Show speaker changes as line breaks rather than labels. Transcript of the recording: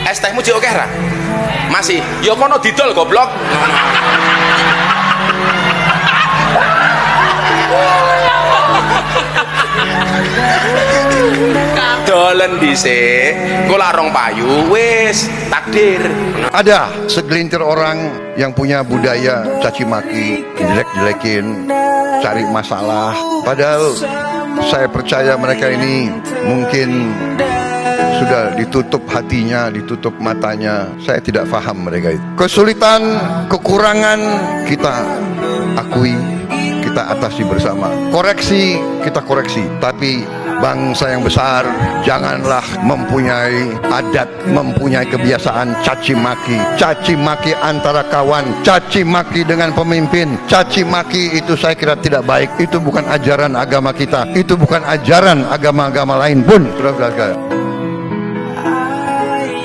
Es tehmu cek oke ra? Masih. Ya kono didol goblok. Dolen dhisik, engko larong payu wis takdir.
Ada segelintir orang yang punya budaya caci maki, jelek-jelekin, cari masalah. Padahal saya percaya mereka ini mungkin sudah ditutup hatinya, ditutup matanya. Saya tidak paham mereka itu. Kesulitan, kekurangan kita akui, kita atasi bersama. Koreksi, kita koreksi. Tapi bangsa yang besar janganlah mempunyai adat, mempunyai kebiasaan caci maki antara kawan, caci maki dengan pemimpin. Caci maki itu saya kira tidak baik. Itu bukan ajaran agama kita, itu bukan ajaran agama-agama lain pun. Saudara-saudara,